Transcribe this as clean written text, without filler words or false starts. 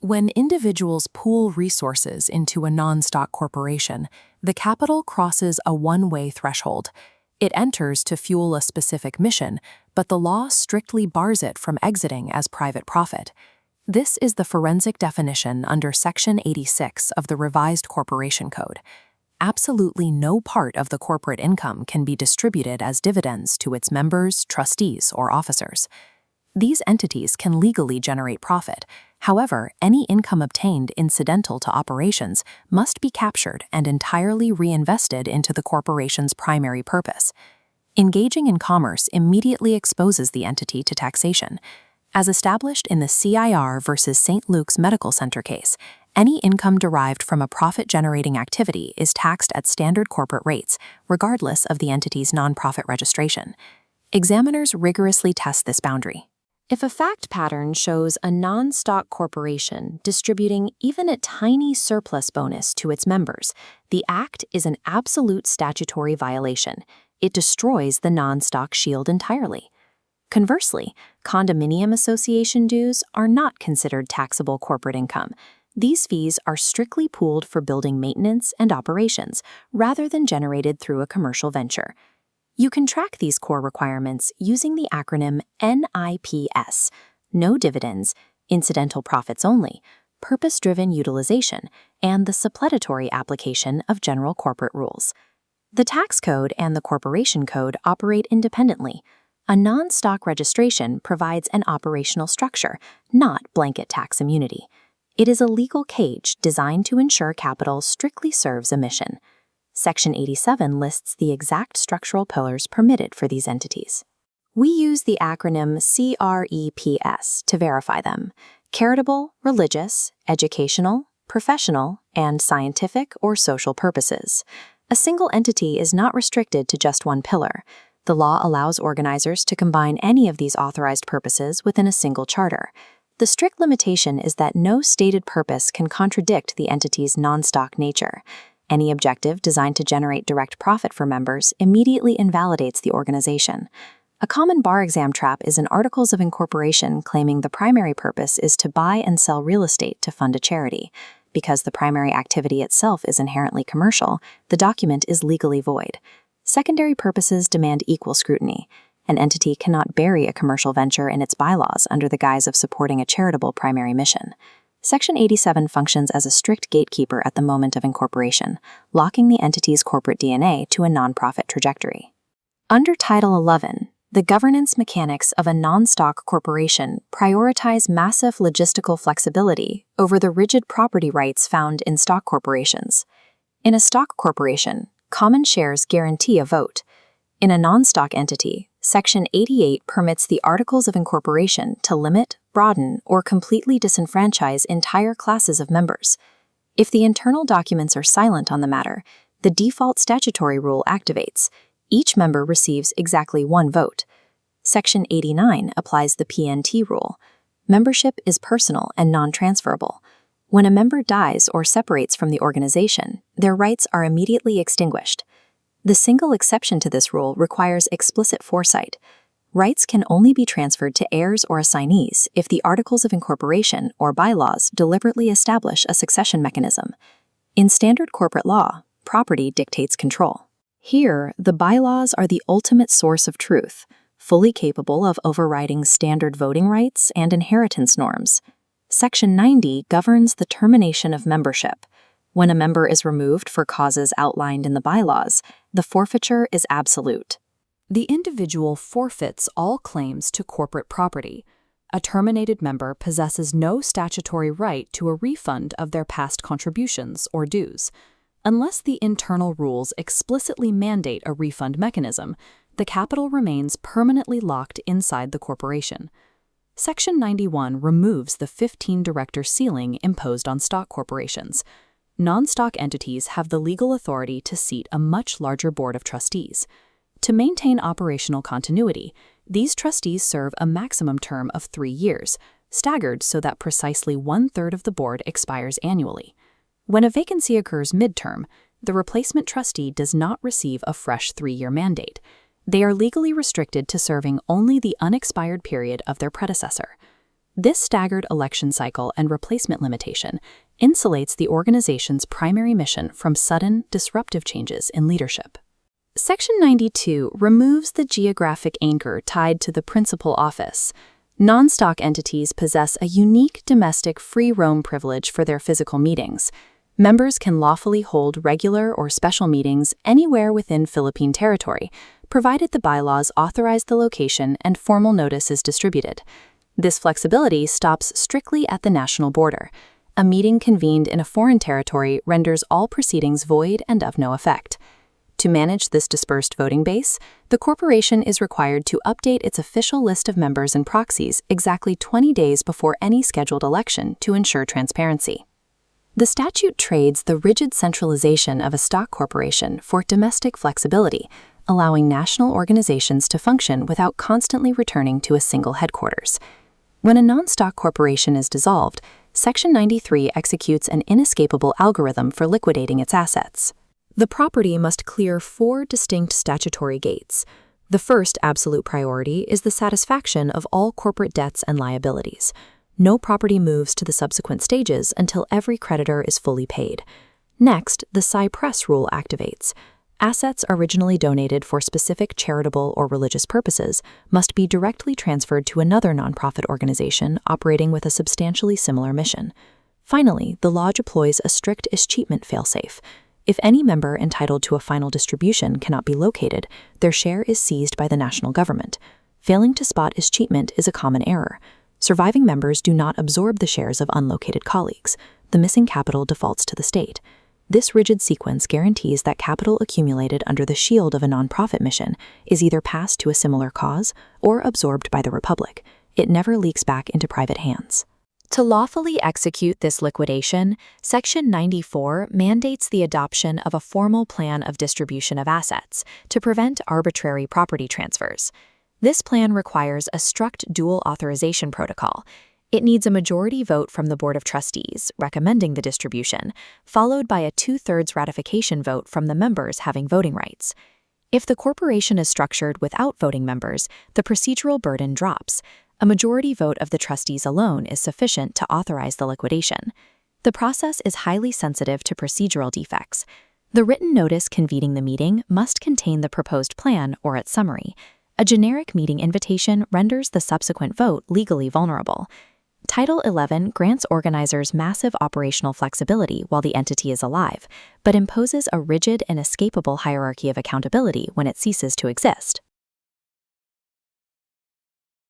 When individuals pool resources into a non-stock corporation, the capital crosses a one-way threshold. It enters to fuel a specific mission, but the law strictly bars it from exiting as private profit. This is the forensic definition under Section 86 of the Revised Corporation Code. Absolutely no part of the corporate income can be distributed as dividends to its members, trustees, or officers. These entities can legally generate profit. However, any income obtained incidental to operations must be captured and entirely reinvested into the corporation's primary purpose. Engaging in commerce immediately exposes the entity to taxation. As established in the CIR versus St. Luke's Medical Center case, any income derived from a profit-generating activity is taxed at standard corporate rates, regardless of the entity's nonprofit registration. Examiners rigorously test this boundary. If a fact pattern shows a non-stock corporation distributing even a tiny surplus bonus to its members, the act is an absolute statutory violation. It destroys the non-stock shield entirely. Conversely, condominium association dues are not considered taxable corporate income. These fees are strictly pooled for building maintenance and operations, rather than generated through a commercial venture. You can track these core requirements using the acronym NIPS: no dividends, incidental profits only, purpose-driven utilization, and the supplementary application of general corporate rules. The tax code and the corporation code operate independently. A non-stock registration provides an operational structure, not blanket tax immunity. It is a legal cage designed to ensure capital strictly serves a mission. Section 87 lists the exact structural pillars permitted for these entities. We use the acronym CREPS to verify them: charitable, religious, educational, professional, and scientific or social purposes. A single entity is not restricted to just one pillar. The law allows organizers to combine any of these authorized purposes within a single charter. The strict limitation is that no stated purpose can contradict the entity's non-stock nature. Any objective designed to generate direct profit for members immediately invalidates the organization. A common bar exam trap is in articles of incorporation claiming the primary purpose is to buy and sell real estate to fund a charity. Because the primary activity itself is inherently commercial, the document is legally void. Secondary purposes demand equal scrutiny. An entity cannot bury a commercial venture in its bylaws under the guise of supporting a charitable primary mission. Section 87 functions as a strict gatekeeper at the moment of incorporation, locking the entity's corporate DNA to a nonprofit trajectory. Under Title 11, the governance mechanics of a non-stock corporation prioritize massive logistical flexibility over the rigid property rights found in stock corporations. In a stock corporation, common shares guarantee a vote. In a non-stock entity, Section 88 permits the Articles of Incorporation to limit, broaden, or completely disenfranchise entire classes of members. If the internal documents are silent on the matter, the default statutory rule activates. Each member receives exactly one vote. Section 89 applies the PNT rule. Membership is personal and non-transferable. When a member dies or separates from the organization, their rights are immediately extinguished. The single exception to this rule requires explicit foresight. Rights can only be transferred to heirs or assignees if the Articles of Incorporation or bylaws deliberately establish a succession mechanism. In standard corporate law, property dictates control. Here, the bylaws are the ultimate source of truth, fully capable of overriding standard voting rights and inheritance norms. Section 90 governs the termination of membership. When a member is removed for causes outlined in the bylaws, the forfeiture is absolute. The individual forfeits all claims to corporate property. A terminated member possesses no statutory right to a refund of their past contributions or dues. Unless the internal rules explicitly mandate a refund mechanism, the capital remains permanently locked inside the corporation. Section 91 removes the 15-director ceiling imposed on stock corporations. Non-stock entities have the legal authority to seat a much larger board of trustees. To maintain operational continuity, these trustees serve a maximum term of 3 years, staggered so that precisely 1/3 of the board expires annually. When a vacancy occurs midterm, the replacement trustee does not receive a fresh 3-year mandate. They are legally restricted to serving only the unexpired period of their predecessor. This staggered election cycle and replacement limitation insulates the organization's primary mission from sudden, disruptive changes in leadership. Section 92 removes the geographic anchor tied to the principal office. Non-stock entities possess a unique domestic free roam privilege for their physical meetings. Members can lawfully hold regular or special meetings anywhere within Philippine territory, provided the bylaws authorize the location and formal notice is distributed. This flexibility stops strictly at the national border. A meeting convened in a foreign territory renders all proceedings void and of no effect. To manage this dispersed voting base, the corporation is required to update its official list of members and proxies exactly 20 days before any scheduled election to ensure transparency. The statute trades the rigid centralization of a stock corporation for domestic flexibility, allowing national organizations to function without constantly returning to a single headquarters. When a non-stock corporation is dissolved, Section 93 executes an inescapable algorithm for liquidating its assets. The property must clear 4 distinct statutory gates. The first absolute priority is the satisfaction of all corporate debts and liabilities. No property moves to the subsequent stages until every creditor is fully paid. Next, the Cypress rule activates. Assets originally donated for specific charitable or religious purposes must be directly transferred to another nonprofit organization operating with a substantially similar mission. Finally, the law deploys a strict escheatment failsafe. If any member entitled to a final distribution cannot be located, their share is seized by the national government. Failing to spot escheatment is a common error. Surviving members do not absorb the shares of unlocated colleagues. The missing capital defaults to the state. This rigid sequence guarantees that capital accumulated under the shield of a nonprofit mission is either passed to a similar cause or absorbed by the Republic. It never leaks back into private hands. To lawfully execute this liquidation, Section 94 mandates the adoption of a formal plan of distribution of assets to prevent arbitrary property transfers. This plan requires a strict dual authorization protocol. It needs a majority vote from the Board of Trustees recommending the distribution, followed by a 2/3 ratification vote from the members having voting rights. If the corporation is structured without voting members, the procedural burden drops. A majority vote of the trustees alone is sufficient to authorize the liquidation. The process is highly sensitive to procedural defects. The written notice convening the meeting must contain the proposed plan or its summary. A generic meeting invitation renders the subsequent vote legally vulnerable. Title 11 grants organizers massive operational flexibility while the entity is alive, but imposes a rigid and inescapable hierarchy of accountability when it ceases to exist.